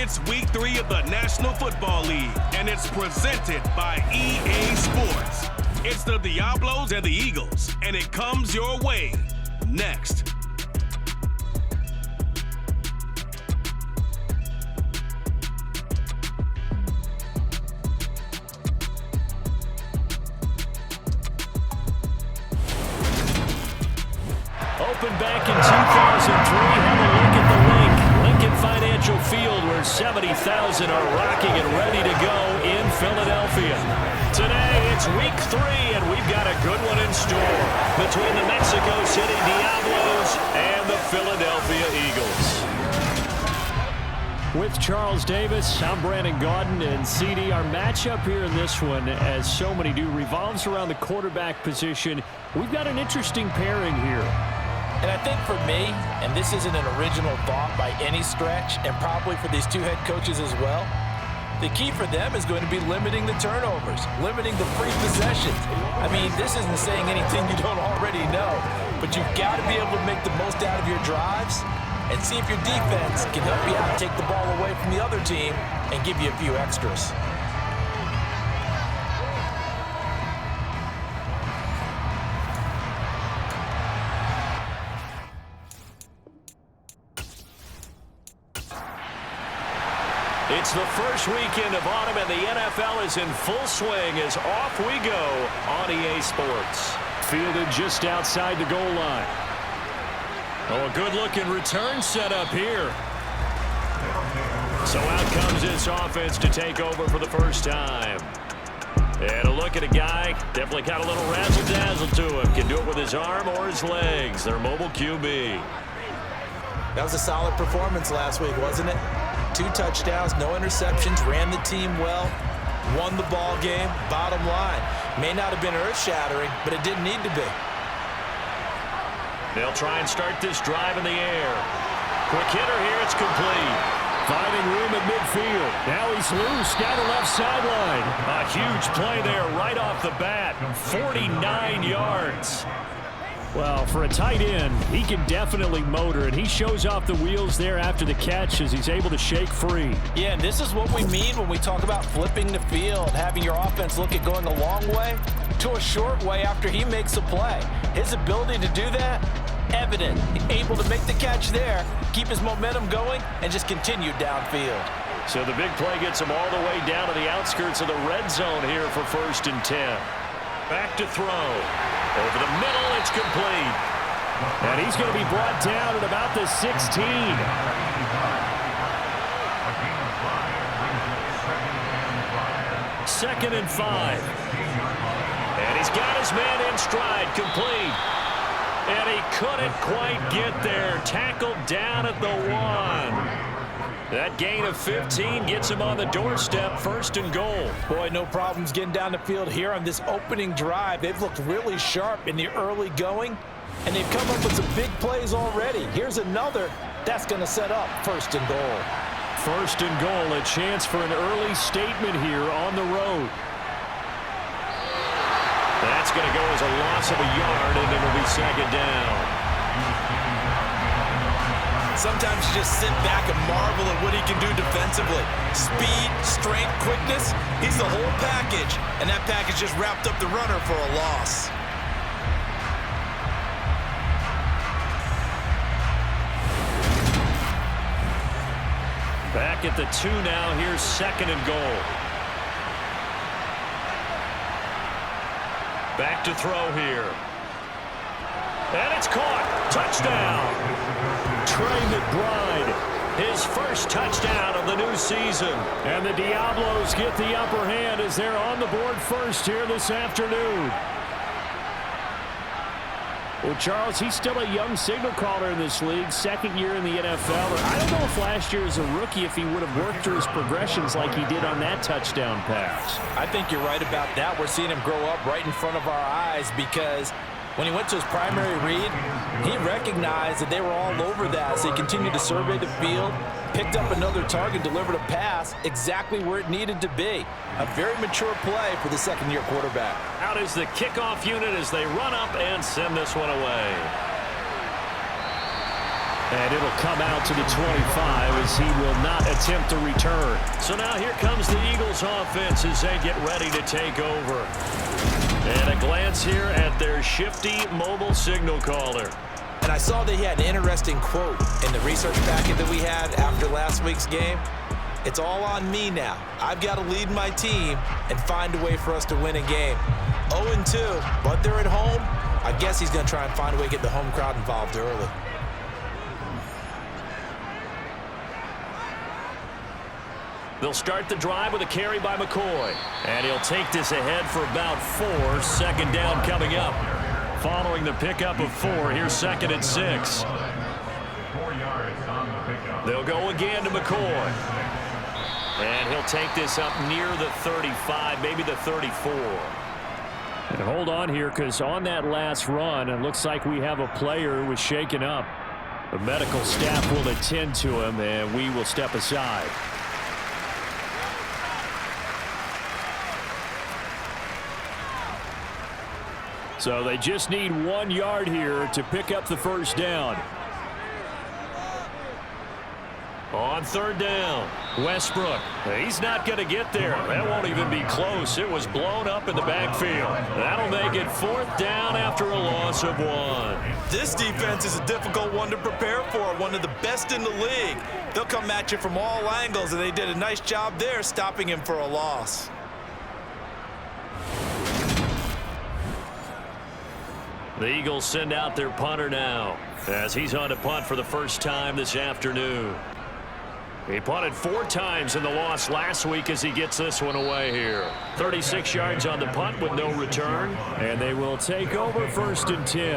It's week 3 of the National Football League, and it's presented by EA Sports. It's the Diablos and the Eagles, and it comes your way next. Opened back in 2003, have a look at the link. Lincoln Financial Field, where 70,000 are rocking and ready to go in Philadelphia. Today, it's week 3, and we've got a good one in store between the Mexico City Diablos and the Philadelphia Eagles. With Charles Davis, I'm Brandon Gaudin, and CD, our matchup here in this one, as so many do, revolves around the quarterback position. We've got an interesting pairing here. And I think for me, and this isn't an original thought by any stretch, and probably for these two head coaches as well, the key for them is going to be limiting the turnovers, limiting the free possessions. I mean, this isn't saying anything you don't already know, but you've got to be able to make the most out of your drives and see if your defense can help you out, take the ball away from the other team, and give you a few extras. It's the first weekend of autumn, and the NFL is in full swing as off we go on EA Sports. Fielded just outside the goal line. Oh, a good-looking return setup here. So out comes this offense to take over for the first time. And a look at a guy, definitely got a little razzle-dazzle to him. Can do it with his arm or his legs. Their mobile QB. That was a solid performance last week, wasn't it? 2 touchdowns, no interceptions, ran the team well, won the ball game. Bottom line, may not have been earth-shattering, but it didn't need to be. They'll try and start this drive in the air. Quick hitter here, it's complete. Finding room at midfield. Now he's loose down the left sideline. A huge play there right off the bat. 49 yards. Well, for a tight end, he can definitely motor, and he shows off the wheels there after the catch as he's able to shake free. Yeah, and this is what we mean when we talk about flipping the field, having your offense look at going a long way to a short way after he makes a play. His ability to do that, evident. Able to make the catch there, keep his momentum going, and just continue downfield. So the big play gets him all the way down to the outskirts of the red zone here for 1st and 10. Back to throw. Over the middle, it's complete. And he's going to be brought down at about the 16. 2nd and 5. And he's got his man in stride, complete. And he couldn't quite get there. Tackled down at the 1. That gain of 15 gets him on the doorstep, 1st and goal. Boy, no problems getting down the field here on this opening drive. They've looked really sharp in the early going, and they've come up with some big plays already. Here's another that's going to set up 1st and goal. 1st and goal, a chance for an early statement here on the road. That's going to go as a loss of a yard, and it'll be 2nd down. Sometimes you just sit back and marvel at what he can do defensively. Speed, strength, quickness, he's the whole package. And that package just wrapped up the runner for a loss. Back at the 2 now, here's 2nd and goal. Back to throw here. And it's caught. Touchdown. Trey McBride, his first touchdown of the new season. And the Diablos get the upper hand as they're on the board first here this afternoon. Well, Charles, he's still a young signal caller in this league, 2nd year in the NFL. I don't know if last year as a rookie if he would have worked through his progressions like he did on that touchdown pass. I think you're right about that. We're seeing him grow up right in front of our eyes because when he went to his primary read, he recognized that they were all over that, so he continued to survey the field, picked up another target, delivered a pass exactly where it needed to be. A very mature play for the 2nd-year quarterback. Out is the kickoff unit as they run up and send this one away. And it'll come out to the 25 as he will not attempt to return. So now here comes the Eagles offense as they get ready to take over. And a glance here at their shifty mobile signal caller. And I saw that he had an interesting quote in the research packet that we had after last week's game. It's all on me now. I've got to lead my team and find a way for us to win a game. 0-2, but they're at home. I guess he's going to try and find a way to get the home crowd involved early. They'll start the drive with a carry by McCoy. And he'll take this ahead for about 4. Second down coming up. Following the pickup of 4, here's 2nd and 6. They'll go again to McCoy. And he'll take this up near the 35, maybe the 34. And hold on here, because on that last run, it looks like we have a player who was shaken up. The medical staff will attend to him, and we will step aside. So they just need 1 yard here to pick up the first down. On 3rd down, Westbrook. He's not going to get there. That won't even be close. It was blown up in the backfield. That'll make it 4th down after a loss of 1. This defense is a difficult one to prepare for, one of the best in the league. They'll come at you from all angles, and they did a nice job there stopping him for a loss. The Eagles send out their punter now as he's on to punt for the first time this afternoon. He punted 4 times in the loss last week as he gets this one away here. 36 yards on the punt with no return. And they will take over 1st and 10.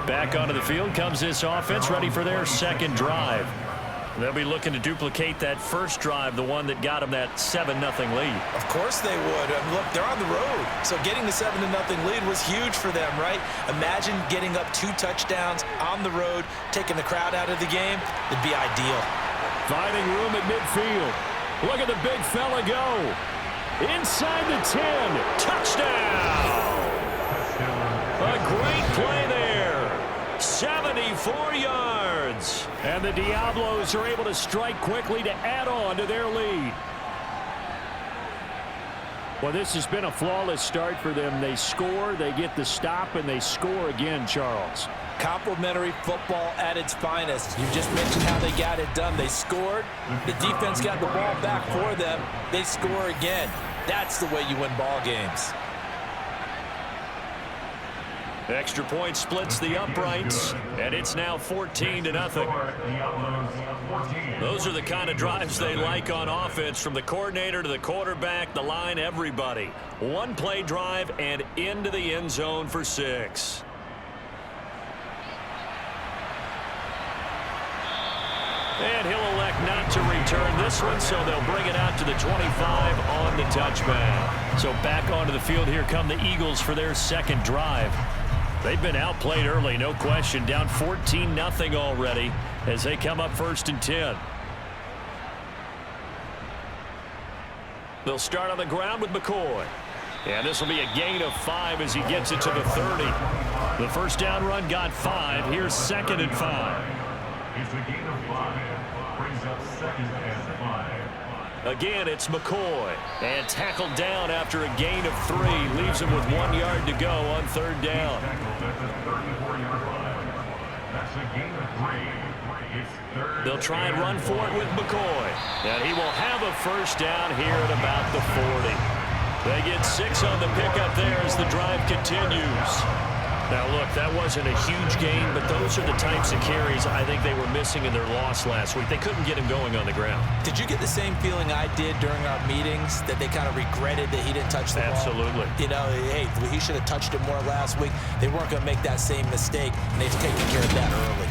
Back onto the field comes this offense, ready for their second drive. They'll be looking to duplicate that first drive, the one that got them that 7-0 lead. Of course they would. Look, they're on the road. So getting the 7-0 lead was huge for them, right? Imagine getting up 2 touchdowns on the road, taking the crowd out of the game. It'd be ideal. Finding room at midfield. Look at the big fella go. Inside the 10. Touchdown. A great play there. 74 yards. And the Diablos are able to strike quickly to add on to their lead. Well, this has been a flawless start for them. They score, they get the stop, and they score again, Charles. Complimentary football at its finest. You just mentioned how they got it done. They scored. The defense got the ball back for them. They score again. That's the way you win ball games. Extra point splits the uprights, and it's now 14-0. Those are the kind of drives they like on offense, from the coordinator to the quarterback, the line, everybody. 1-play drive and into the end zone for 6. And he'll elect not to return this one, so they'll bring it out to the 25 on the touchback. So back onto the field, here come the Eagles for their second drive. They've been outplayed early, no question. Down 14-0 already as they come up 1st and 10. They'll start on the ground with McCoy. And this will be a gain of 5 as he gets it to the 30. The first down run got 5. Here's 2nd and 5. It's a gain of 5. Brings up 2nd and 5. Again, it's McCoy. And tackled down after a gain of 3. Leaves him with 1 yard to go on 3rd down. That's a gain of 3. It's 3rd. They'll try and run for it with McCoy. And he will have a first down here at about the 40. They get 6 on the pickup there as the drive continues. Now, look, that wasn't a huge gain, but those are the types of carries I think they were missing in their loss last week. They couldn't get him going on the ground. Did you get the same feeling I did during our meetings, that they kind of regretted that he didn't touch the ball? Absolutely. You know, hey, he should have touched it more last week. They weren't going to make that same mistake, and they've taken care of that early.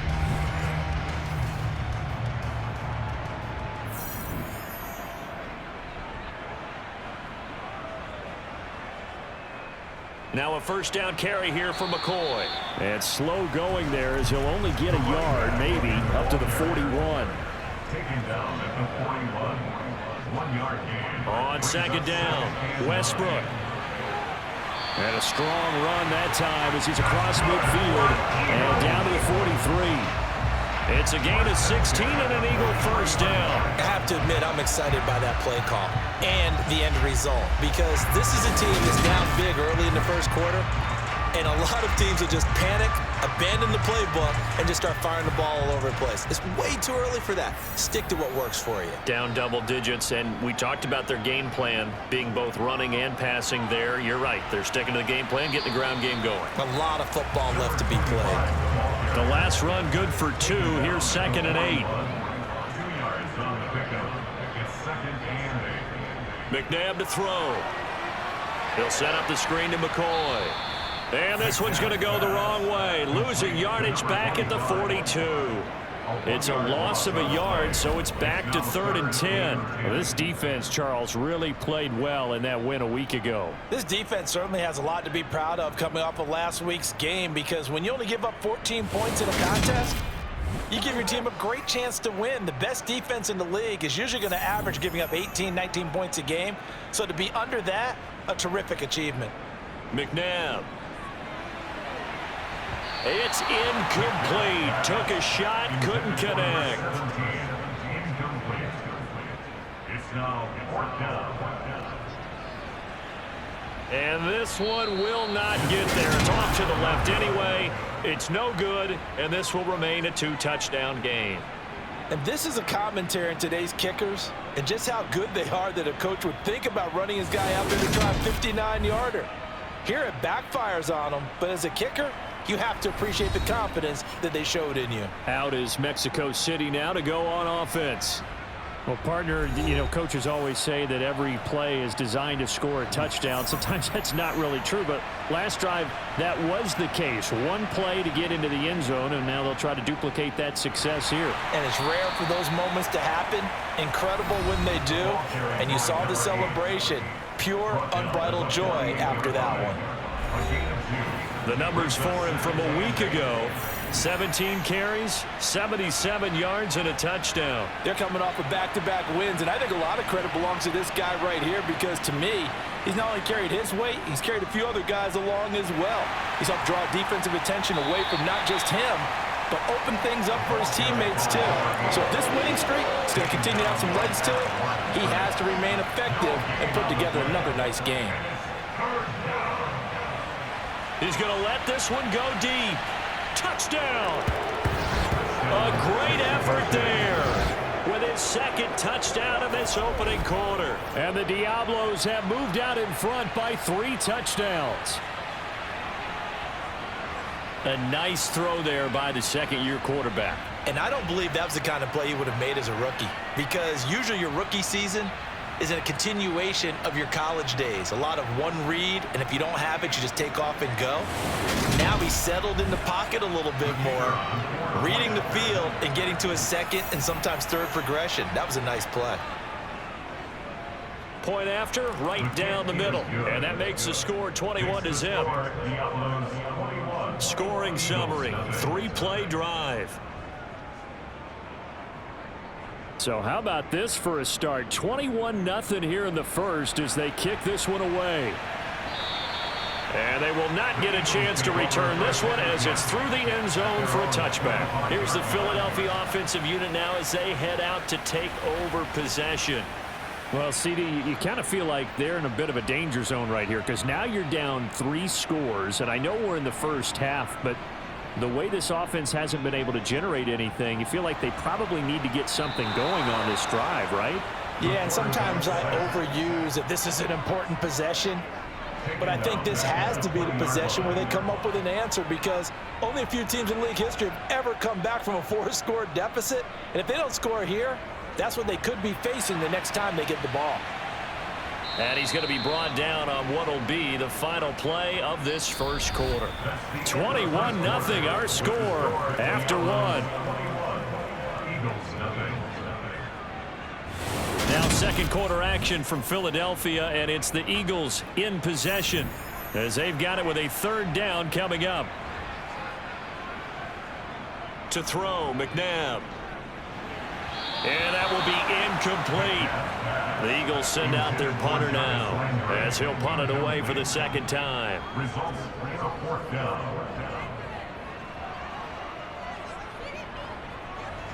Now a first down carry here for McCoy. And slow going there as he'll only get a yard, maybe, up to the 41. Taken down at the 41. 1 yard gain. On 2nd down, Westbrook. And a strong run that time as he's across midfield and down to the 43. It's a gain of 16 and an Eagle first down. I have to admit, I'm excited by that play call and the end result, because this is a team that's down big early in the first quarter, and a lot of teams will just panic, abandon the playbook, and just start firing the ball all over the place. It's way too early for that. Stick to what works for you. Down double digits, and we talked about their game plan being both running and passing there. You're right. They're sticking to the game plan, getting the ground game going. A lot of football left to be played. The last run good for 2. Here's 2nd and 8. 2 yards on the pickup. It's 2nd and 8. McNabb to throw. He'll set up the screen to McCoy. And this one's going to go the wrong way. Losing yardage back at the 42. It's a loss of a yard, so it's back to 3rd and 10. Well, this defense, Charles, really played well in that win a week ago. This defense certainly has a lot to be proud of coming off of last week's game, because when you only give up 14 points in a contest, you give your team a great chance to win. The best defense in the league is usually going to average giving up 18, 19 points a game. So to be under that, a terrific achievement. McNabb. It's incomplete. Took a shot, couldn't connect. Incomplete. It's now 4th down. And this one will not get there. It's off to the left anyway. It's no good, and this will remain a 2-touchdown game. And this is a commentary on today's kickers and just how good they are that a coach would think about running his guy out there to try a 59-yarder. Here it backfires on him, but as a kicker, you have to appreciate the confidence that they showed in you. Out is Mexico City now to go on offense. Well, partner, you know, coaches always say that every play is designed to score a touchdown. Sometimes that's not really true, but last drive, that was the case. One play to get into the end zone, and now they'll try to duplicate that success here. And it's rare for those moments to happen. Incredible when they do. And you saw the celebration. Pure, unbridled joy after that one. The numbers for him from a week ago: 17 carries, 77 yards, and a touchdown. They're coming off of back-to-back wins, and I think a lot of credit belongs to this guy right here, because to me, he's not only carried his weight, he's carried a few other guys along as well. He's helped draw defensive attention away from not just him, but open things up for his teammates too. So if this winning streak is going to continue to have some legs to it, he has to remain effective and put together another nice game. He's going to let this one go deep. Touchdown! A great effort there with his 2nd touchdown of this opening quarter. And the Diablos have moved out in front by 3 touchdowns. A nice throw there by the 2nd-year quarterback. And I don't believe that was the kind of play he would have made as a rookie, because usually your rookie season is a continuation of your college days. A lot of one read, and if you don't have it, you just take off and go. Now he's settled in the pocket a little bit more, reading the field and getting to his 2nd and sometimes 3rd progression. That was a nice play. Point after, right down the middle. And that makes the score 21-zip. Scoring summary, 3-play drive. So how about this for a start? 21-0 here in the first as they kick this one away. And they will not get a chance to return this one as it's through the end zone for a touchback. Here's the Philadelphia offensive unit now as they head out to take over possession. Well, CD, you kind of feel like they're in a bit of a danger zone right here, because now you're down 3 scores, and I know we're in the first half, but the way this offense hasn't been able to generate anything, you feel like they probably need to get something going on this drive, right? Yeah, and sometimes I overuse that this is an important possession, but I think this has to be the possession where they come up with an answer, because only a few teams in league history have ever come back from a 4-score deficit, and if they don't score here, that's what they could be facing the next time they get the ball. And he's going to be brought down on what will be the final play of this first quarter. 21-0 our score after 1. Now 2nd quarter action from Philadelphia, and it's the Eagles in possession as they've got it with a 3rd down coming up. To throw, McNabb. And that will be incomplete. The Eagles send out their punter now as he'll punt it away for the 2nd time. Results, a 4th down.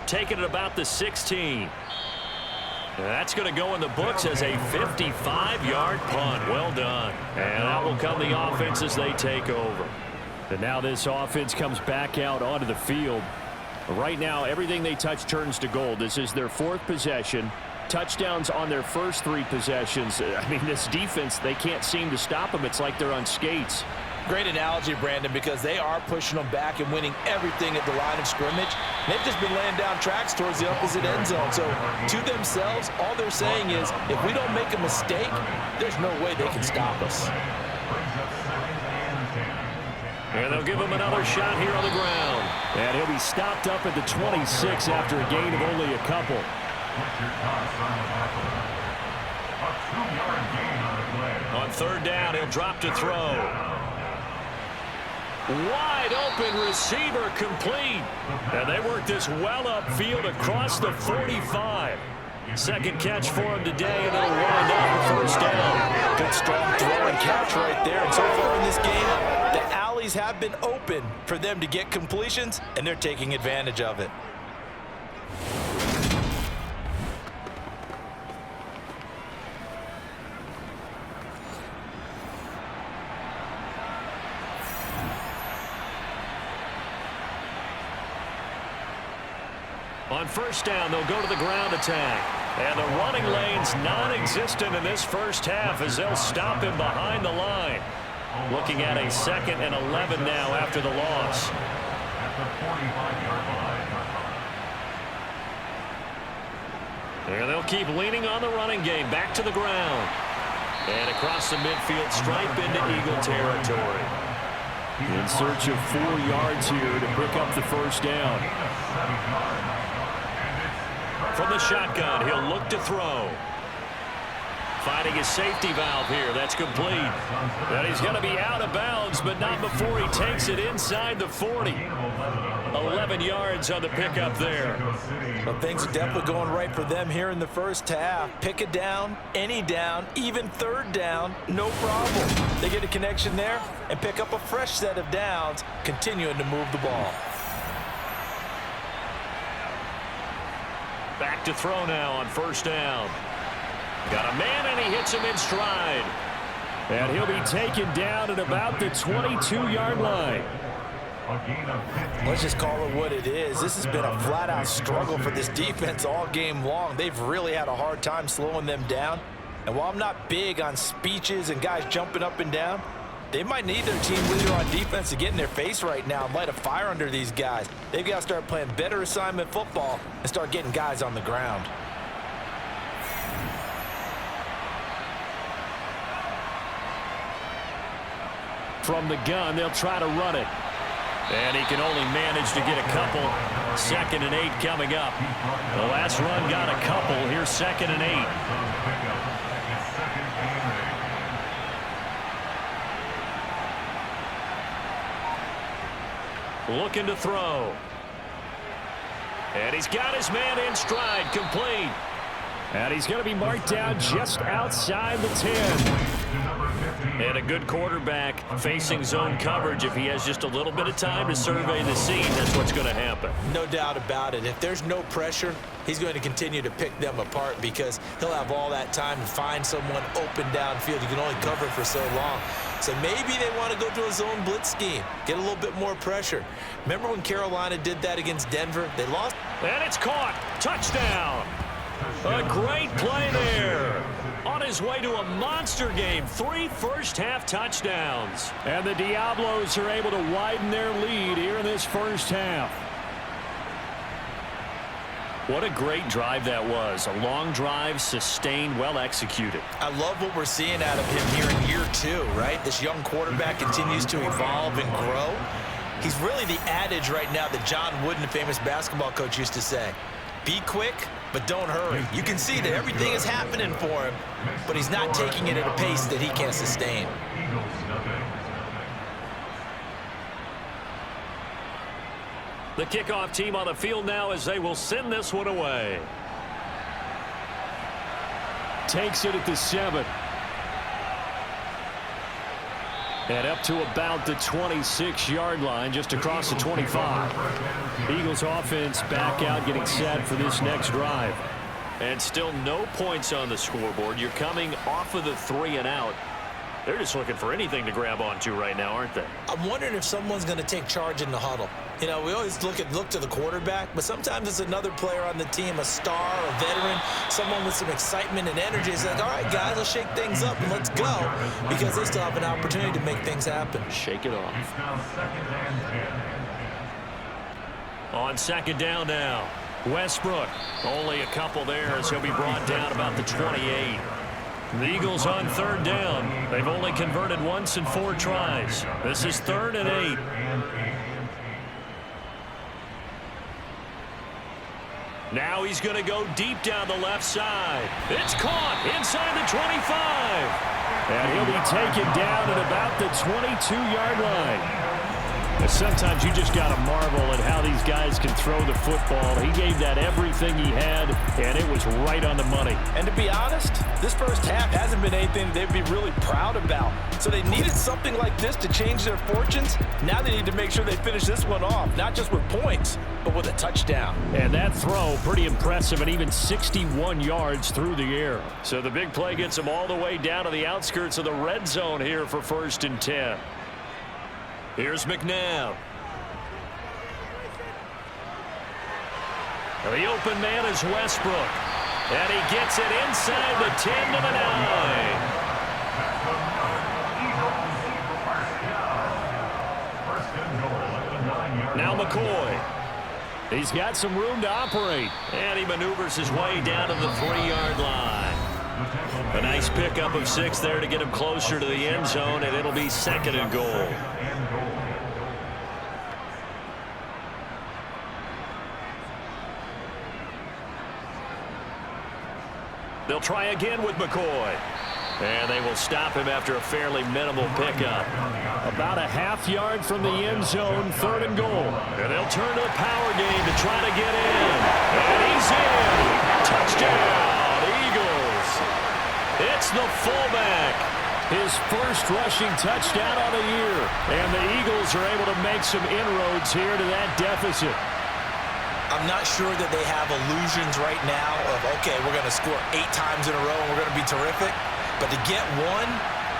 taken at about the 16. That's going to go in the books as a 55-yard punt. Well done. And out will come the offense as they take over. And now this offense comes back out onto the field. Right now, everything they touch turns to gold. This is their 4th possession. Touchdowns on their first 3 possessions. I mean, this defense, they can't seem to stop them. It's like they're on skates. Great analogy, Brandon, because they are pushing them back and winning everything at the line of scrimmage. They've just been laying down tracks towards the opposite end zone. So to themselves, all they're saying is, if we don't make a mistake, there's no way they can stop us. And they'll give him another shot here on the ground. And he'll be stopped up at the 26 after a gain of only a couple. On 3rd down, he'll drop to throw. Wide open receiver complete. And they work this well upfield across the 45. Second catch for him today, and it'll wind up with 1st down. Good strong throw and catch right there. And so far in this game, the alleys have been open for them to get completions, and they're taking advantage of it. On 1st down, they'll go to the ground attack. And the running lane's non-existent in this first half as they'll stop him behind the line. Looking at a 2nd and 11 now after the loss. And they'll keep leaning on the running game. Back to the ground. And across the midfield stripe into Eagle territory. In search of 4 yards here to pick up the 1st down. From the shotgun, he'll look to throw. Finding his safety valve here. That's complete. And he's going to be out of bounds, but not before he takes it inside the 40. 11 yards on the pickup there. Well, things are definitely going right for them here in the first half. Pick a down, any down, even 3rd down, no problem. They get a connection there and pick up a fresh set of downs, continuing to move the ball. Back to throw now on 1st down. Got a man, and he hits him in stride. And he'll be taken down at about the 22-yard line. Let's just call it what it is. This has been a flat-out struggle for this defense all game long. They've really had a hard time slowing them down. And while I'm not big on speeches and guys jumping up and down, they might need their team leader on defense to get in their face right now and light a fire under these guys. They've got to start playing better assignment football and start getting guys on the ground. From the gun, they'll try to run it. And he can only manage to get a couple. 2nd and 8 coming up. The last run got a couple. Here's 2nd and 8. Looking to throw. And he's got his man in stride, complete. And he's going to be marked down just outside the 10. And a good quarterback facing zone coverage. If he has just a little bit of time to survey the scene, that's what's going to happen. No doubt about it. If there's no pressure, he's going to continue to pick them apart because he'll have all that time to find someone open downfield. You can only cover for so long. So maybe they want to go to a zone blitz scheme, get a little bit more pressure. Remember when Carolina did that against Denver? They lost. And it's caught. Touchdown. A great play there. On his way to a monster game. 3 first-half touchdowns. And the Diablos are able to widen their lead here in this first half. What a great drive that was. A long drive, sustained, well executed. I love what we're seeing out of him here in year 2, right? This young quarterback continues to evolve and grow. He's really the adage right now that John Wooden, the famous basketball coach, used to say. Be quick, but don't hurry. You can see that everything is happening for him, but he's not taking it at a pace that he can't sustain. The kickoff team on the field now as they will send this one away. Takes it at the 7. And up to about the 26-yard line, just across the 25. Eagles offense back out, getting set for this next drive. And still no points on the scoreboard. You're coming off of the 3 and out. They're just looking for anything to grab onto right now, aren't they? I'm wondering if someone's going to take charge in the huddle. You know, we always look to the quarterback, but sometimes it's another player on the team, a star, a veteran, someone with some excitement and energy. It's like, all right, guys, let's shake things up and let's go, because they still have an opportunity to make things happen. Shake it off. It's now 2nd and 10. On 2nd down now, Westbrook. Only a couple there as he'll be brought down about the 28. The Eagles on 3rd down. They've only converted once in 4 tries. This is 3rd and 8. Now he's going to go deep down the left side. It's caught inside the 25. And he'll be taken down at about the 22-yard line. Sometimes you just got to marvel at how these guys can throw the football. He gave that everything he had, and it was right on the money. And to be honest, this first half hasn't been anything they'd be really proud about. So they needed something like this to change their fortunes. Now they need to make sure they finish this one off, not just with points, but with a touchdown. And that throw, pretty impressive, and even 61 yards through the air. So the big play gets them all the way down to the outskirts of the red zone here for 1st and 10. Here's McNabb. The open man is Westbrook. And he gets it inside the 10 to the 9. Now McCoy. He's got some room to operate. And he maneuvers his way down to the 3-yard line. A nice pickup of 6 there to get him closer to the end zone, and it'll be 2nd and goal. They'll try again with McCoy. And they will stop him after a fairly minimal pickup. About a half-yard from the end zone, 3rd and goal. And they'll turn to the power game to try to get in. And he's in. Touchdown, Eagles. It's the fullback. His first rushing touchdown of the year. And the Eagles are able to make some inroads here to that deficit. I'm not sure that they have illusions right now of, okay, we're going to score 8 times in a row and we're going to be terrific. But to get one,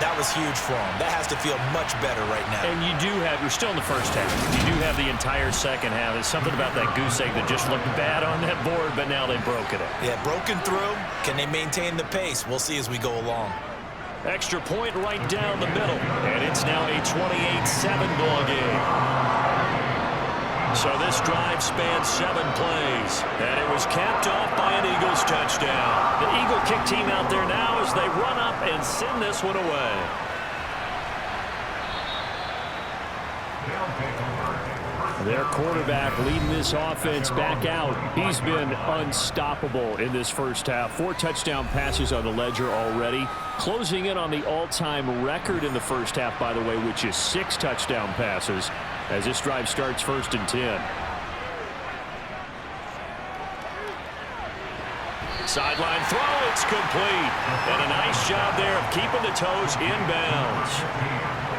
that was huge for them. That has to feel much better right now. And you do have, you're still in the first half. You do have the entire second half. There's something about that goose egg that just looked bad on that board, but now they've broken it. Yeah, broken through. Can they maintain the pace? We'll see as we go along. Extra point right down the middle. And it's now a 28-7 ball game. So this drive spans 7 plays, and it was capped off by an Eagles touchdown. The Eagle kick team out there now as they run up and send this one away. Their quarterback leading this offense back out. He's been unstoppable in this first half. 4 touchdown passes on the ledger already. Closing in on the all-time record in the first half, by the way, which is 6 touchdown passes. As this drive starts 1st and 10. Sideline throw, it's complete. And a nice job there of keeping the toes inbounds.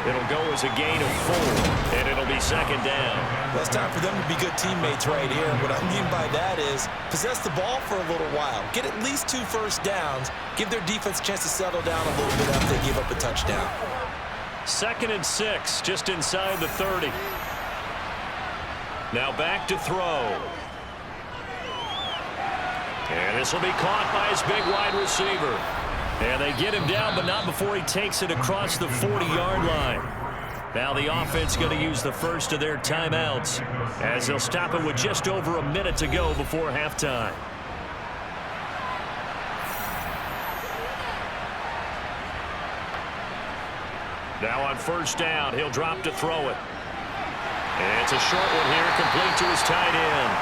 It'll go as a gain of 4, and it'll be 2nd down. Well, it's time for them to be good teammates right here. What I mean by that is possess the ball for a little while. Get at least 2 first downs. Give their defense a chance to settle down a little bit after they give up a touchdown. 2nd and 6, just inside the 30. Now back to throw. And this will be caught by his big wide receiver. And they get him down, but not before he takes it across the 40-yard line. Now the offense going to use the first of their timeouts as they'll stop it with just over a minute to go before halftime. Now on 1st down, he'll drop to throw it. And it's a short one here, complete to his tight end.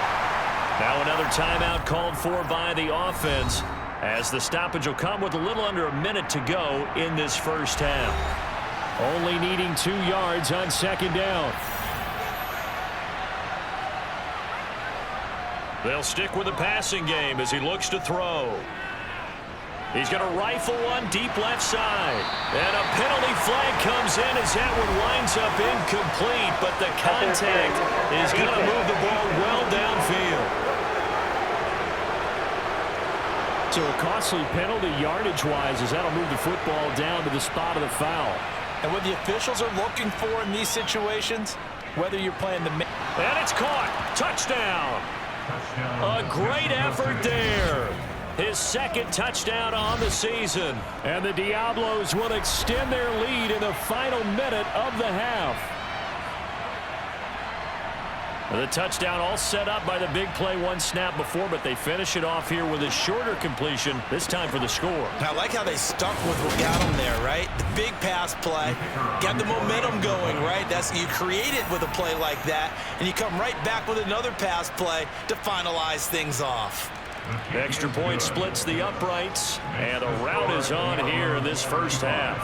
Now another timeout called for by the offense as the stoppage will come with a little under a minute to go in this first half. Only needing 2 yards on 2nd down. They'll stick with the passing game as he looks to throw. He's going to rifle one deep left side. And a penalty flag comes in as that one winds up incomplete, but the contact is going to move the ball well downfield. So a costly penalty yardage-wise as that'll move the football down to the spot of the foul. And what the officials are looking for in these situations, whether you're playing the... And it's caught. Touchdown. A great effort there. His second touchdown on the season. And the Diablos will extend their lead in the final minute of the half. The touchdown all set up by the big play one snap before, but they finish it off here with a shorter completion, this time for the score. I like how they stuck with what got them there, right? The big pass play, got the momentum going, right? You create it with a play like that, and you come right back with another pass play to finalize things off. Extra point splits the uprights, and a rout is on here in this first half.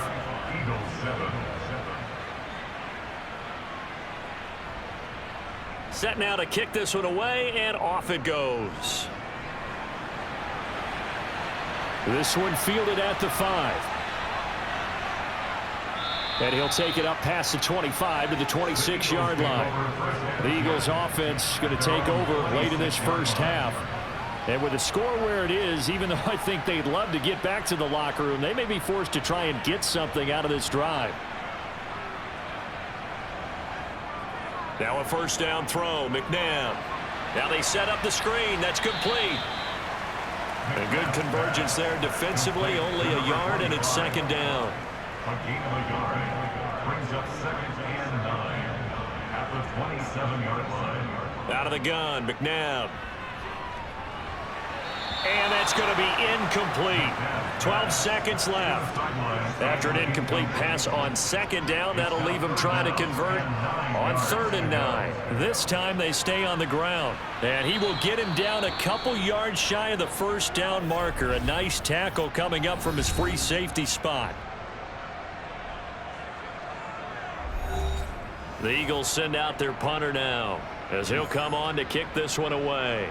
Set now to kick this one away, and off it goes. This one fielded at the 5. And he'll take it up past the 25 to the 26-yard line. The Eagles offense going to take over late in this first half. And with the score where it is, even though I think they'd love to get back to the locker room, they may be forced to try and get something out of this drive. Now a first down throw, McNabb. Now they set up the screen. That's complete. A good convergence there defensively, only a yard, and it's second down. A gain of a yard brings up 2nd and 9 at the 27-yard line. Out of the gun, McNabb. And that's going to be incomplete. 12 seconds left. After an incomplete pass on second down, that'll leave them trying to convert on 3rd and 9. This time they stay on the ground. And he will get him down a couple yards shy of the first down marker. A nice tackle coming up from his free safety spot. The Eagles send out their punter now as he'll come on to kick this one away.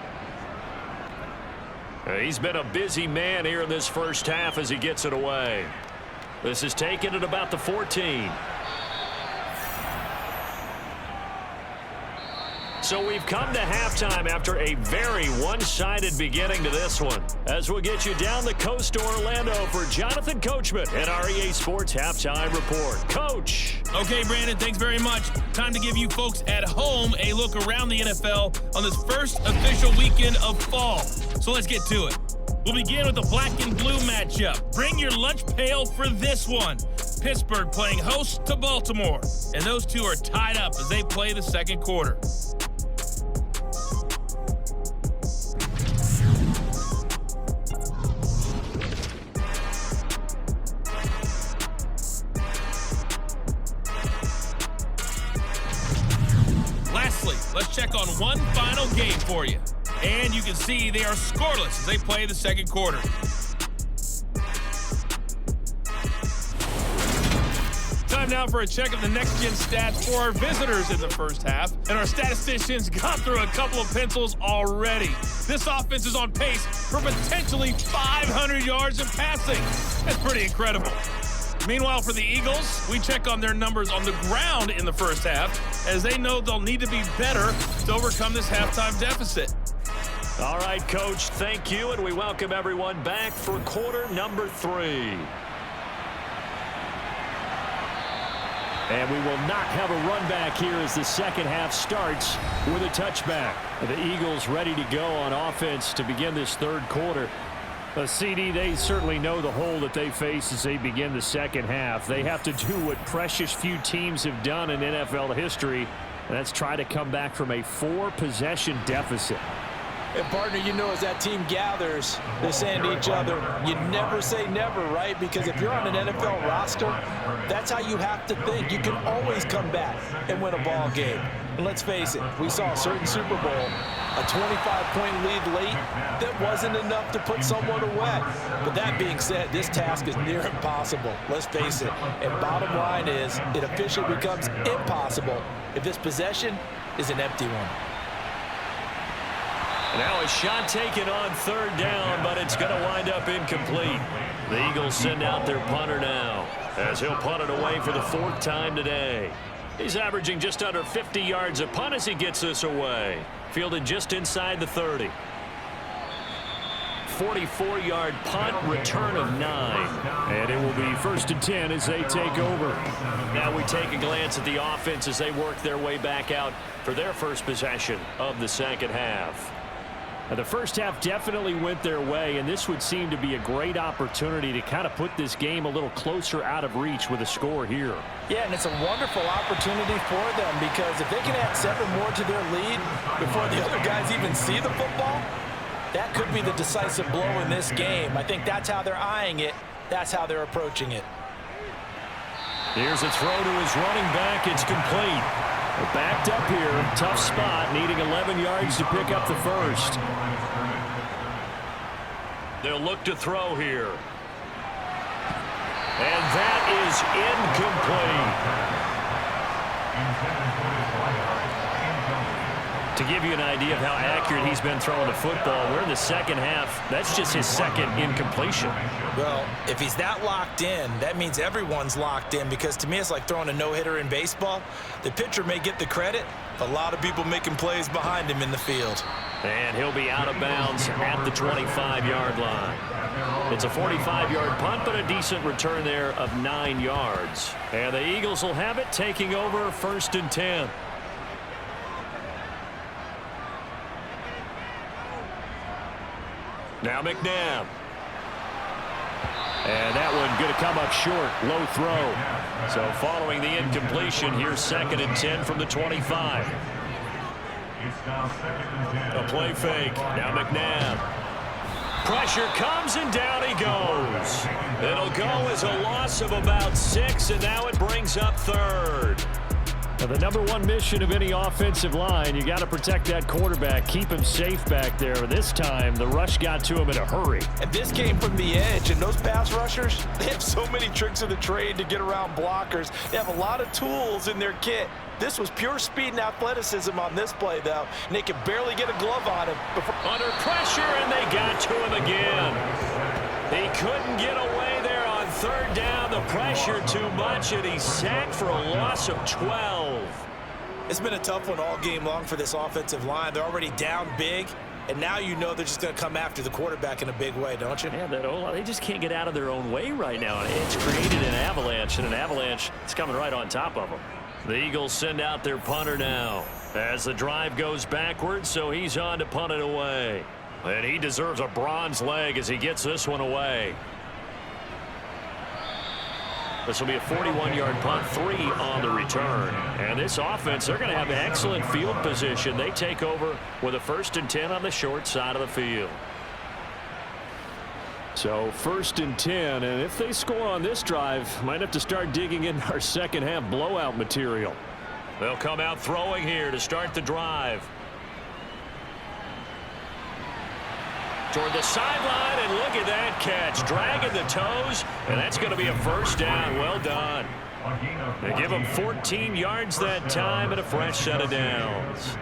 He's been a busy man here in this first half as he gets it away. This is taken at about the 14. So we've come to halftime after a very one-sided beginning to this one. As we'll get you down the coast to Orlando for Jonathan Coachman and our EA Sports Halftime Report. Coach. Okay, Brandon, thanks very much. Time to give you folks at home a look around the NFL on this first official weekend of fall. So let's get to it. We'll begin with the black and blue matchup. Bring your lunch pail for this one. Pittsburgh playing host to Baltimore. And those two are tied up as they play the second quarter. Lastly, let's check on one final game for you. And you can see they are scoreless as they play the second quarter. Time now for a check of the next-gen stats for our visitors in the first half. And our statisticians got through a couple of pencils already. This offense is on pace for potentially 500 yards in passing. That's pretty incredible. Meanwhile, for the Eagles, we check on their numbers on the ground in the first half, as they know they'll need to be better to overcome this halftime deficit. All right, Coach, thank you, and we welcome everyone back for quarter number 3. And we will not have a run back here as the second half starts with a touchback. The Eagles ready to go on offense to begin this third quarter. CD, they certainly know the hole that they face as they begin the second half. They have to do what precious few teams have done in NFL history, and that's try to come back from a 4-possession deficit. And partner, you know, as that team gathers, they're saying to each other, you never say never, right? Because if you're on an NFL roster, that's how you have to think. You can always come back and win a ball game. And let's face it, we saw a certain Super Bowl, a 25-point lead late that wasn't enough to put someone away. But that being said, this task is near impossible. Let's face it. And bottom line is, it officially becomes impossible if this possession is an empty one. And now a shot taken on third down, but it's going to wind up incomplete. The Eagles send out their punter now, as he'll punt it away for the 4th time today. He's averaging just under 50 yards a punt as he gets this away. Fielded just inside the 30. 44-yard punt, return of 9. And it will be 1st and 10 as they take over. Now we take a glance at the offense as they work their way back out for their first possession of the second half. Now, the first half definitely went their way, and this would seem to be a great opportunity to kind of put this game a little closer out of reach with a score here. Yeah, and it's a wonderful opportunity for them because if they can add 7 more to their lead before the other guys even see the football, that could be the decisive blow in this game. I think that's how they're eyeing it. That's how they're approaching it. Here's a throw to his running back. It's complete. They're backed up here. Tough spot, needing 11 yards to pick up the first. They'll look to throw here. And that is incomplete. To give you an idea of how accurate he's been throwing the football, we're in the second half. That's just his second incompletion. Well, if he's that locked in, that means everyone's locked in because to me it's like throwing a no-hitter in baseball. The pitcher may get the credit. A lot of people making plays behind him in the field. And he'll be out of bounds at the 25-yard line. It's a 45-yard punt, but a decent return there of 9 yards. And the Eagles will have it, taking over 1st and 10. Now McNabb. And that one going to come up short. Low throw. So following the incompletion, here's 2nd and 10 from the 25. A play fake. Now McNabb. Pressure comes and down he goes. It'll go as a loss of about 6, and now it brings up 3rd. Now, the number one mission of any offensive line, you got to protect that quarterback, keep him safe back there. This time, the rush got to him in a hurry. And this came from the edge, and those pass rushers, they have so many tricks of the trade to get around blockers. They have a lot of tools in their kit. This was pure speed and athleticism on this play, though, and they could barely get a glove on him. Under pressure, and they got to him again. He couldn't get away there on 3rd down. The pressure too much, and he's sacked for a loss of 12. It's been a tough one all game long for this offensive line. They're already down big, and now you know they're just going to come after the quarterback in a big way, don't you? Yeah, they just can't get out of their own way right now. It's created an avalanche, and an avalanche is coming right on top of them. The Eagles send out their punter now as the drive goes backwards, so he's on to punt it away. And he deserves a bronze leg as he gets this one away. This will be a 41-yard punt, 3 on the return. And this offense, they're going to have excellent field position. They take over with a 1st and 10 on the short side of the field. So 1st and 10, and if they score on this drive, might have to start digging in our second half blowout material. They'll come out throwing here to start the drive. Toward the sideline, and look at that catch. Dragging the toes, and that's going to be a 1st down. Well done. They give him 14 yards that time and a fresh set of downs.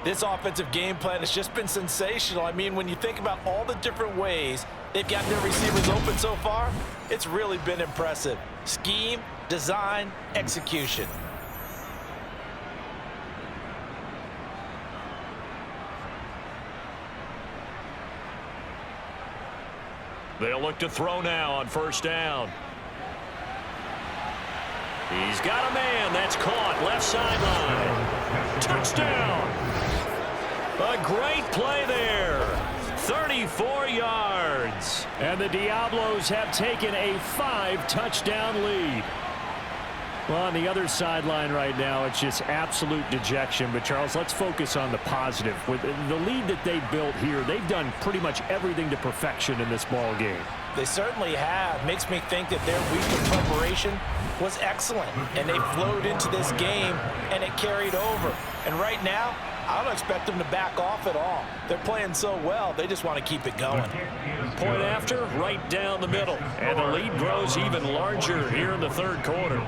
This offensive game plan has just been sensational. I mean, when you think about all the different ways they've gotten their receivers open so far, it's really been impressive. Scheme, design, execution. They'll look to throw now on 1st down. He's got a man. That's caught. Left sideline. Touchdown. A great play there. 34 yards. And the Diablos have taken a 5-touchdown lead. Well, on the other sideline right now, it's just absolute dejection. But, Charles, let's focus on the positive. With the lead that they built here, they've done pretty much everything to perfection in this ball game. They certainly have. Makes me think that their week of preparation was excellent. And they flowed into this game, and it carried over. And right now, I don't expect them to back off at all. They're playing so well, they just want to keep it going. Point after, right down the middle. And the lead grows even larger here in the 3rd quarter.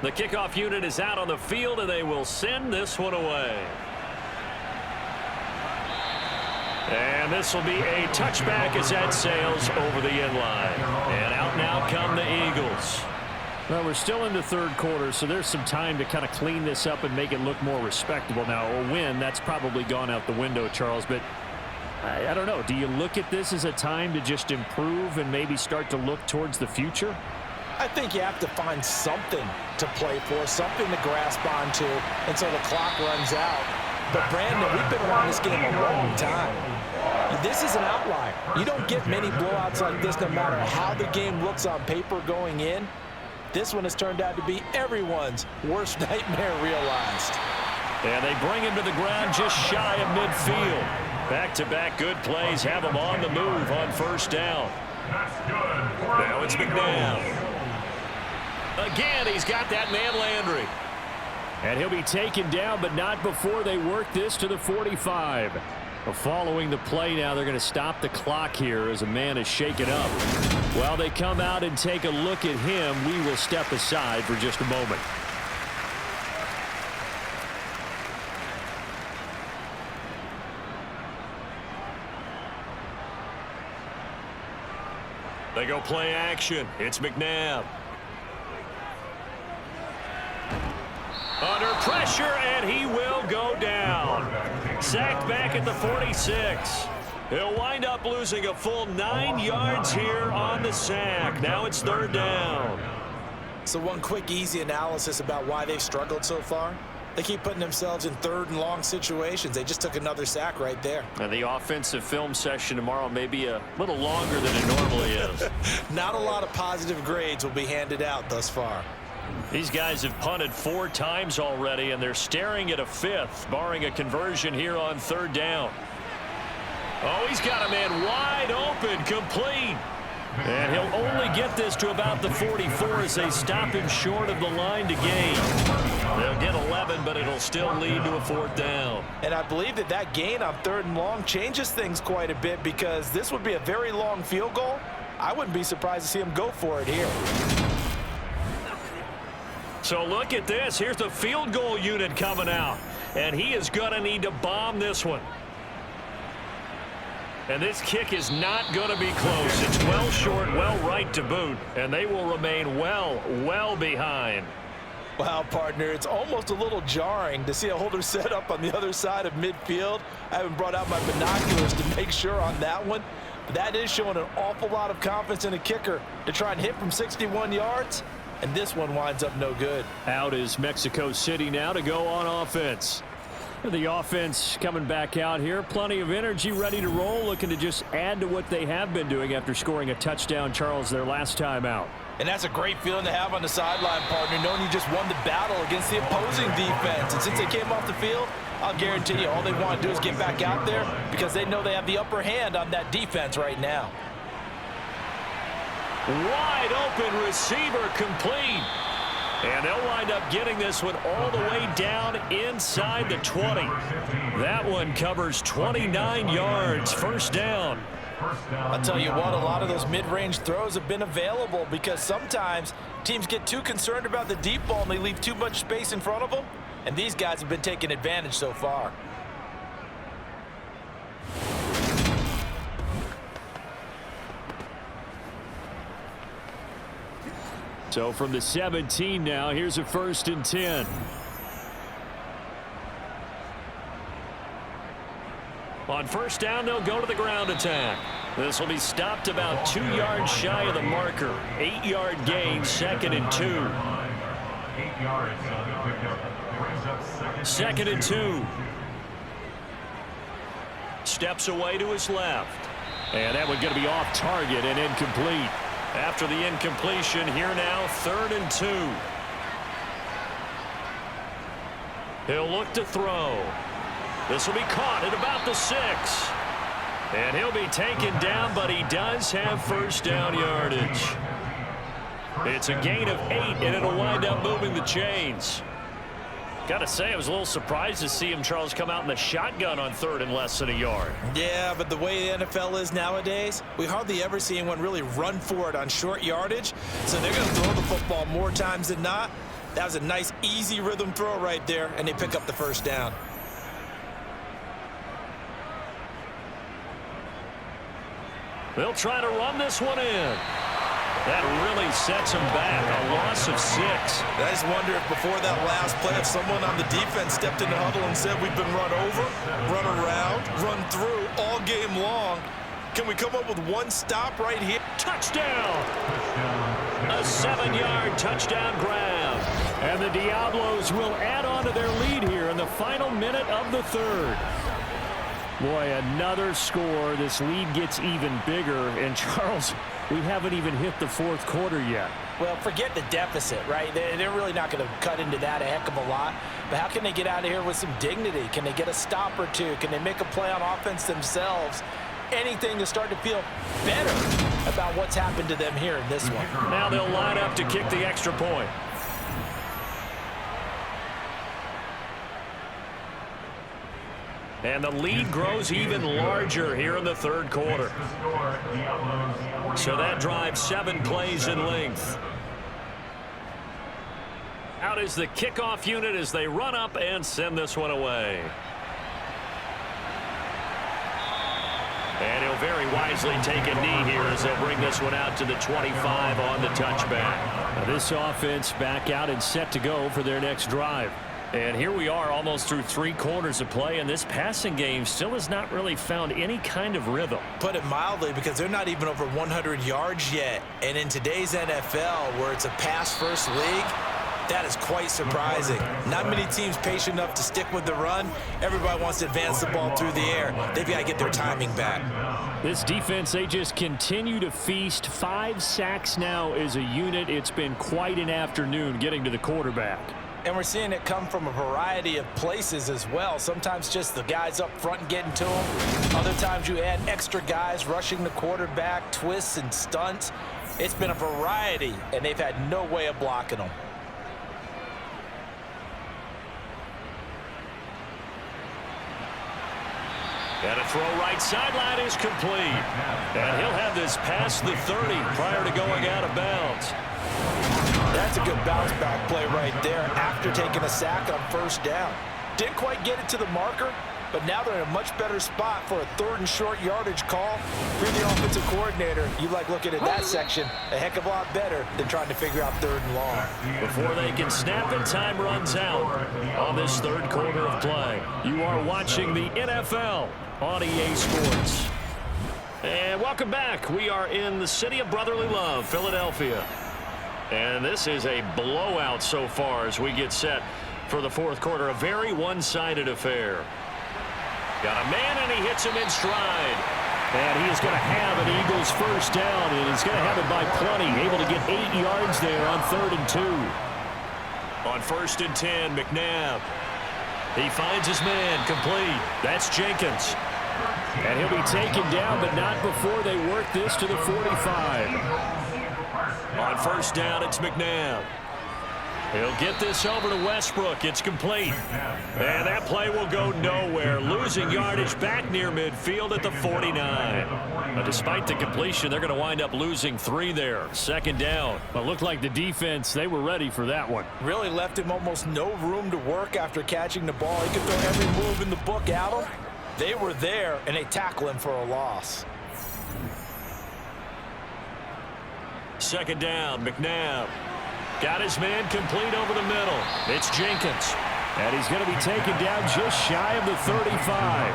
The kickoff unit is out on the field, and they will send this one away. And this will be a touchback as that sails over the end line. And out now come the Eagles. Well, we're still in the third quarter, so there's some time to kind of clean this up and make it look more respectable. Now, a win, that's probably gone out the window, Charles, but I don't know. Do you look at this as a time to just improve and maybe start to look towards the future? I think you have to find something to play for, something to grasp onto until the clock runs out. But, Brandon, we've been around this game a long time. This is an outlier. You don't get many blowouts like this no matter how the game looks on paper going in. This one has turned out to be everyone's worst nightmare realized. And they bring him to the ground just shy of midfield. Back-to-back good plays have him on the move on first down. Now it's McNabb. Again, he's got that man Landry. And he'll be taken down, but not before they work this to the 45. Following the play now, they're going to stop the clock here as a man is shaken up. While they come out and take a look at him, we will step aside for just a moment. They go play action. It's McNabb. Under pressure, and he will go down. Sacked back at the 46. He'll wind up losing a full 9 yards here on the sack. Now it's third down. So one quick, easy analysis about why they've struggled so far. They keep putting themselves in third and long situations. They just took another sack right there. And the offensive film session tomorrow may be a little longer than it normally is. Not a lot of positive grades will be handed out thus far. These guys have punted 4 times already, and they're staring at a 5th, barring a conversion here on third down. Oh, he's got a man wide open, complete. And he'll only get this to about the 44 as they stop him short of the line to gain. They'll get 11, but it'll still lead to a 4th down. And I believe that gain on third and long changes things quite a bit because this would be a very long field goal. I wouldn't be surprised to see him go for it here. So look at this. Here's the field goal unit coming out. And he is going to need to bomb this one. And this kick is not going to be close. It's well short, well right to boot. And they will remain well behind. Wow, partner, it's almost a little jarring to see a holder set up on the other side of midfield. I haven't brought out my binoculars to make sure on that one. But that is showing an awful lot of confidence in a kicker to try and hit from 61 yards. And this one winds up no good. Out is Mexico City now to go on offense. The offense coming back out here. Plenty of energy, ready to roll, looking to just add to what they have been doing after scoring a touchdown, Charles, their last time out. And that's a great feeling to have on the sideline, partner, knowing you just won the battle against the opposing defense. And since they came off the field, I'll guarantee you all they want to do is get back out there because they know they have the upper hand on that defense right now. Wide open receiver complete. And they'll wind up getting this one all the way down inside the 20. That one covers 29 yards. First down. I'll tell you what, a lot of those mid-range throws have been available because sometimes teams get too concerned about the deep ball and they leave too much space in front of them. And these guys have been taking advantage so far. So from the 17 now, here's a 1st and 10. On first down, they'll go to the ground attack. This will be stopped about 2 yards shy of the marker. 8-yard gain, 2nd and 2. 8 yards on the pickup. Brings up 2nd and 2. Steps away to his left. And that one's going to be off target and incomplete. After the incompletion, here now, 3rd and 2. He'll look to throw. This will be caught at about the 6. And he'll be taken down, but he does have first down yardage. It's a gain of 8, and it'll wind up moving the chains. Got to say, I was a little surprised to see him, Charles, come out in the shotgun on 3rd and less than a yard. Yeah, but the way the NFL is nowadays, we hardly ever see anyone really run for it on short yardage. So they're going to throw the football more times than not. That was a nice, easy rhythm throw right there, and they pick up the first down. They'll try to run this one in. That really sets them back. A loss of 6. I just wonder if before that last play, if someone on the defense stepped in the huddle and said, we've been run over, run around, run through all game long. Can we come up with one stop right here? Touchdown! A 7-yard touchdown grab. And the Diablos will add on to their lead here in the final minute of the third. Boy, another score. This lead gets even bigger. And Charles, we haven't even hit the fourth quarter yet. Well, forget the deficit, right? They're really not going to cut into that a heck of a lot. But how can they get out of here with some dignity? Can they get a stop or two? Can they make a play on offense themselves? Anything to start to feel better about what's happened to them here in this one. Now they'll line up to kick the extra point. And the lead grows even larger here in the third quarter. So that drives 7 plays in length. Out is the kickoff unit as they run up and send this one away. And he'll very wisely take a knee here as they'll bring this one out to the 25 on the touchback. Now this offense back out and set to go for their next drive. And here we are almost through 3 quarters of play, and this passing game still has not really found any kind of rhythm. Put it mildly, because they're not even over 100 yards yet. And in today's NFL, where it's a pass-first league, that is quite surprising. Not many teams patient enough to stick with the run. Everybody wants to advance the ball through the air. They've got to get their timing back. This defense, they just continue to feast. 5 sacks now as a unit. It's been quite an afternoon getting to the quarterback. And we're seeing it come from a variety of places as well. Sometimes just the guys up front and getting to them. Other times you add extra guys rushing the quarterback, twists and stunts. It's been a variety, and they've had no way of blocking them. And a throw right sideline is complete. And he'll have this past the 30 prior to going out of bounds. That's a good bounce back play right there after taking a sack on first down. Didn't quite get it to the marker, but now they're in a much better spot for a 3rd and short yardage call. If you're the offensive coordinator, you like looking at that section a heck of a lot better than trying to figure out 3rd and long. Before they can snap it, time runs out on this third quarter of play. You are watching the NFL on EA Sports. And welcome back. We are in the city of brotherly love, Philadelphia. And this is a blowout so far as we get set for the fourth quarter. A very one-sided affair. Got a man, and he hits him in stride. And he is going to have an Eagles first down, and he's going to have it by plenty. Able to get 8 yards there on 3rd and 2. On 1st and 10, McNabb. He finds his man, complete. That's Jenkins. And he'll be taken down, but not before they work this to the 45. On 1st down, it's McNabb. He'll get this over to Westbrook. It's complete. And that play will go nowhere. Losing yardage back near midfield at the 49. Now, despite the completion, they're going to wind up losing 3 there. 2nd down. But looked like the defense, they were ready for that one. Really left him almost no room to work after catching the ball. He could throw every move in the book at him. They were there, and they tackle him for a loss. 2nd down, McNabb. Got his man complete over the middle. It's Jenkins. And he's going to be taken down just shy of the 35.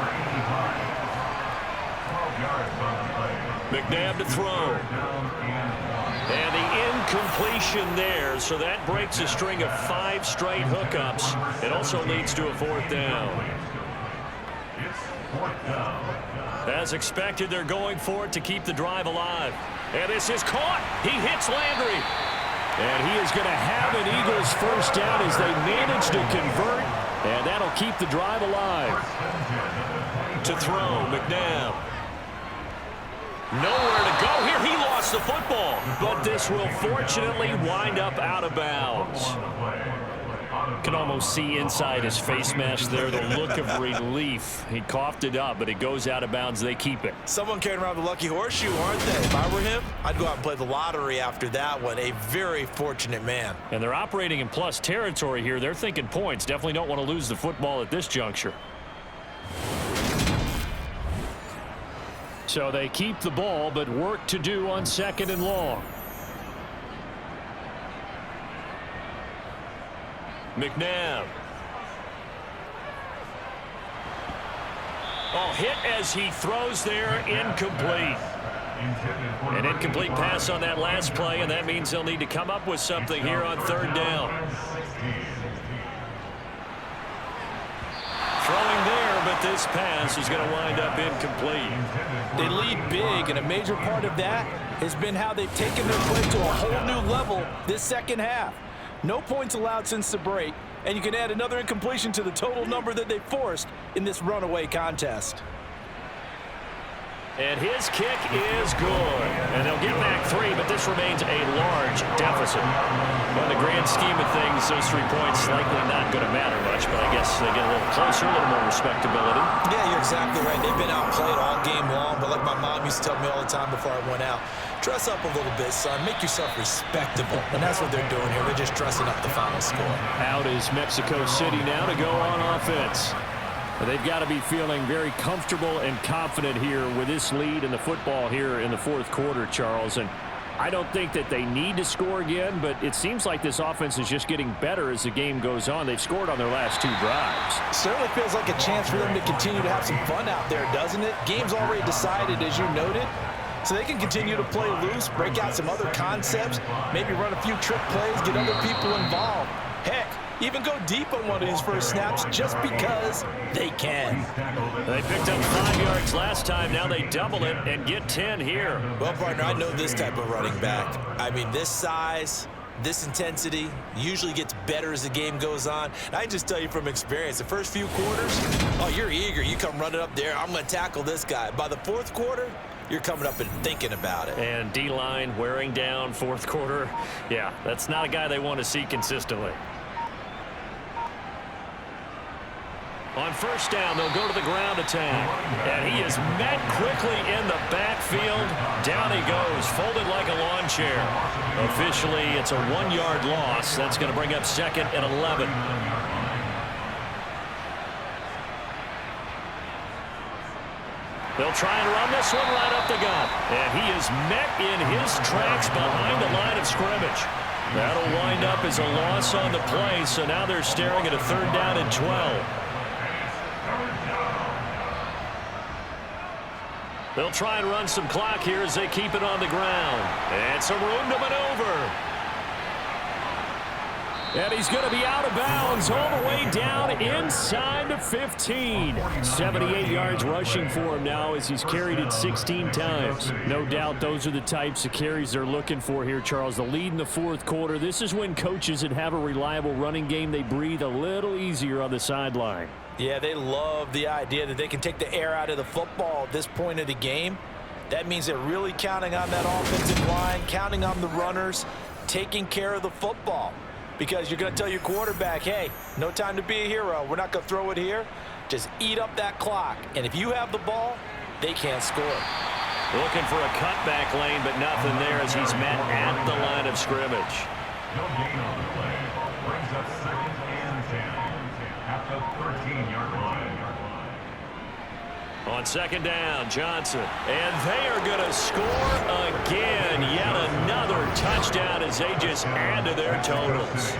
McNabb to throw. And the incompletion there, so that breaks a string of 5 straight hookups. It also leads to a 4th down. As expected, they're going for it to keep the drive alive. And this is caught. He hits Landry. And he is going to have an Eagles first down as they manage to convert. And that'll keep the drive alive. To throw, McNabb. Nowhere to go here. He lost the football. But this will fortunately wind up out of bounds. Can almost see inside his face mask there the look of relief. He coughed it up, but it goes out of bounds. They keep it. Someone carrying around the lucky horseshoe, aren't they? If I were him, I'd go out and play the lottery after that one. A very fortunate man. And they're operating in plus territory here. They're thinking points. Definitely don't want to lose the football at this juncture. So they keep the ball, but work to do on 2nd and long. McNabb. Oh, hit as he throws there, incomplete. An incomplete pass on that last play, and that means they'll need to come up with something here on 3rd down. Throwing there, but this pass is going to wind up incomplete. They lead big, and a major part of that has been how they've taken their play to a whole new level this second half. No points allowed since the break, and you can add another incompletion to the total number that they forced in this runaway contest. And his kick is good. And they'll get back 3, but this remains a large deficit. Well, in the grand scheme of things, those 3 points likely not going to matter much, but I guess they get a little closer, a little more respectability. Yeah, you're exactly right. They've been outplayed all game long, but like my mom used to tell me all the time before I went out, dress up a little bit, son. Make yourself respectable. And that's what they're doing here. They're just dressing up the final score. Out is Mexico City now to go on offense. They've got to be feeling very comfortable and confident here with this lead in the football here in the 4th quarter, Charles. And I don't think that they need to score again, but it seems like this offense is just getting better as the game goes on. They've scored on their last 2 drives. Certainly feels like a chance for them to continue to have some fun out there, doesn't it? Game's already decided, as you noted. So they can continue to play loose, break out some other concepts, maybe run a few trick plays, get other people involved. Heck, even go deep on one of these first snaps just because they can. They picked up 5 yards last time. Now they double it and get 10 here. Well, partner, I know this type of running back. I mean, this size, this intensity usually gets better as the game goes on. And I can just tell you from experience, the first few quarters, oh, you're eager. You come running up there, I'm going to tackle this guy. By the 4th quarter, you're coming up and thinking about it. And D-line wearing down 4th quarter. Yeah, that's not a guy they want to see consistently. On 1st down, they'll go to the ground attack. And he is met quickly in the backfield. Down he goes, folded like a lawn chair. Officially, it's a 1-yard loss. That's going to bring up 2nd and 11. They'll try and run this one right up the gut. And he is met in his tracks behind the line of scrimmage. That'll wind up as a loss on the play. So now they're staring at a 3rd down and 12. They'll try and run some clock here as they keep it on the ground. And some room to maneuver. And he's going to be out of bounds all the way down inside the 15. 78 yards rushing for him now as he's carried it 16 times. No doubt those are the types of carries they're looking for here, Charles. The lead in the 4th quarter. This is when coaches that have a reliable running game, they breathe a little easier on the sideline. Yeah, they love the idea that they can take the air out of the football at this point of the game. That means they're really counting on that offensive line, counting on the runners, taking care of the football. Because you're going to tell your quarterback, hey, no time to be a hero. We're not going to throw it here. Just eat up that clock. And if you have the ball, they can't score. Looking for a cutback lane, but nothing there as he's met at the line of scrimmage. No gain on the play. Brings up 2nd and 10 at the 13-yard line. On 2nd down, Johnson. And they are going to score again. Yet another touchdown as they just add to their totals.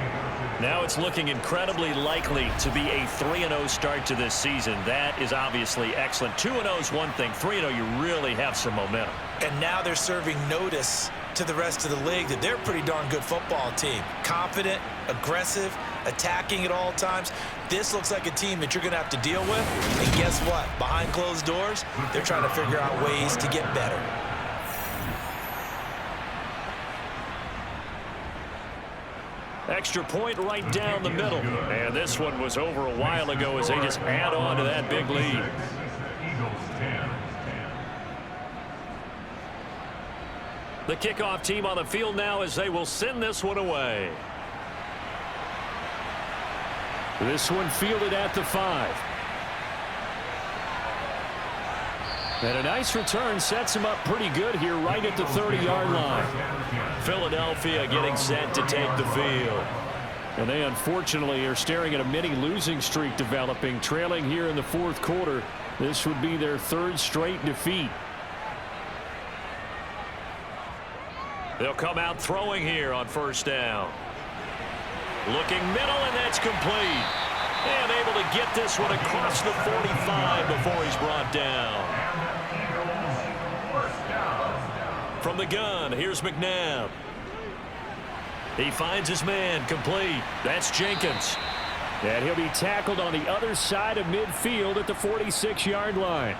Now it's looking incredibly likely to be a 3-0 start to this season. That is obviously excellent. 2-0 is one thing. 3-0, you really have some momentum. And now they're serving notice to the rest of the league that they're a pretty darn good football team. Confident, aggressive, attacking at all times. This looks like a team that you're going to have to deal with. And guess what? Behind closed doors, they're trying to figure out ways to get better. Extra point right down the middle. And this one was over a while ago as they just add on to that big lead. Eagles 10. The kickoff team on the field now as they will send this one away. This one fielded at the 5. And a nice return sets him up pretty good here right at the 30-yard line. Philadelphia getting set to take the field. And they unfortunately are staring at a mini losing streak developing, trailing here in the 4th quarter. This would be their 3rd straight defeat. They'll come out throwing here on 1st down. Looking middle, and that's complete. And able to get this one across the 45 before he's brought down. From the gun, here's McNabb. He finds his man, complete. That's Jenkins. And he'll be tackled on the other side of midfield at the 46-yard line.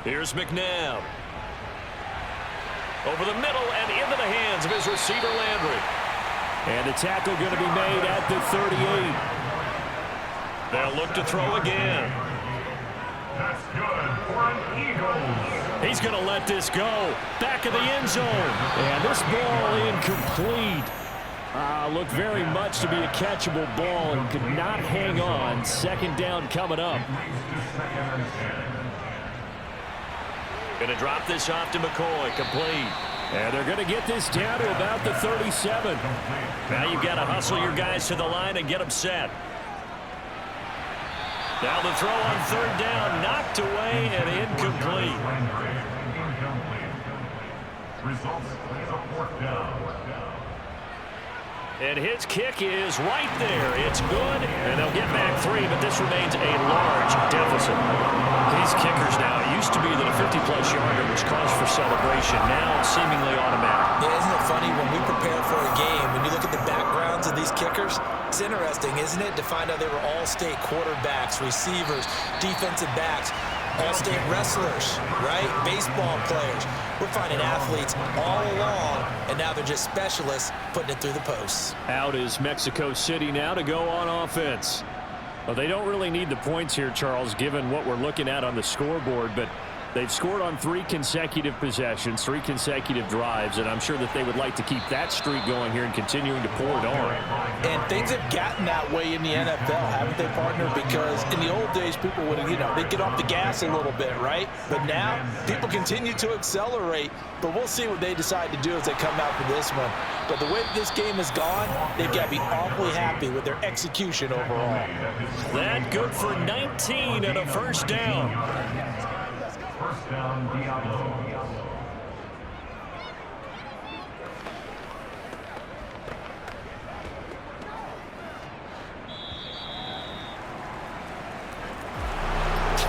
Here's McNabb. Over the middle and into the hands of his receiver, Landry. And the tackle going to be made at the 38. They'll look to throw again. That's good for an Eagles. He's going to let this go. Back of the end zone. And this ball incomplete. Looked very much to be a catchable ball and could not hang on. 2nd down coming up. Going to drop this off to McCoy. Complete. And they're going to get this down to about the 37. Now you've got to hustle your guys to the line and get them set. Now the throw on 3rd down, knocked away and incomplete. Results is a 4th down. And his kick is right there. It's good, and they'll get back 3, but this remains a large deficit. These kickers now, it used to be that a 50-plus yarder was cause for celebration. Now it's seemingly automatic. Yeah, isn't it funny when we prepare for a game, when you look at the backgrounds of these kickers, it's interesting, isn't it, to find out they were all-state quarterbacks, receivers, defensive backs, all-state wrestlers, right? Baseball players. We're finding athletes all along, and now they're just specialists putting it through the posts. Out is Mexico City now to go on offense. Well, they don't really need the points here, Charles, given what we're looking at on the scoreboard, but they've scored on 3 consecutive possessions, 3 consecutive drives, and I'm sure that they would like to keep that streak going here and continuing to pour it on. And things have gotten that way in the NFL, haven't they, partner? Because in the old days, people would, they'd get off the gas a little bit, right? But now, people continue to accelerate, but we'll see what they decide to do as they come out for this one. But the way this game has gone, they've got to be awfully happy with their execution overall. That good for 19 and a 1st down. 1st down, Diablos.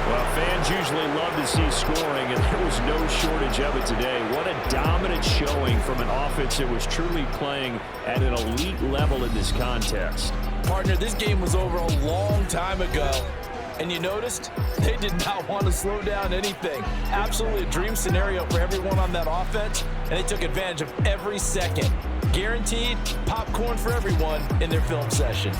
Well, fans usually love to see scoring, and there was no shortage of it today. What a dominant showing from an offense that was truly playing at an elite level in this contest. Partner, this game was over a long time ago. And you noticed they did not want to slow down anything. Absolutely a dream scenario for everyone on that offense, and they took advantage of every second. Guaranteed popcorn for everyone in their film session.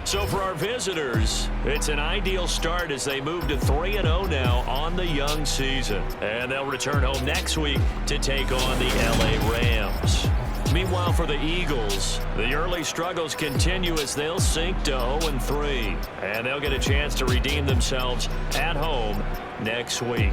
So for our visitors, it's an ideal start as they move to 3-0 now on the young season. And they'll return home next week to take on the LA Rams. Meanwhile, for the Eagles, the early struggles continue as they'll sink to 0-3. And they'll get a chance to redeem themselves at home next week.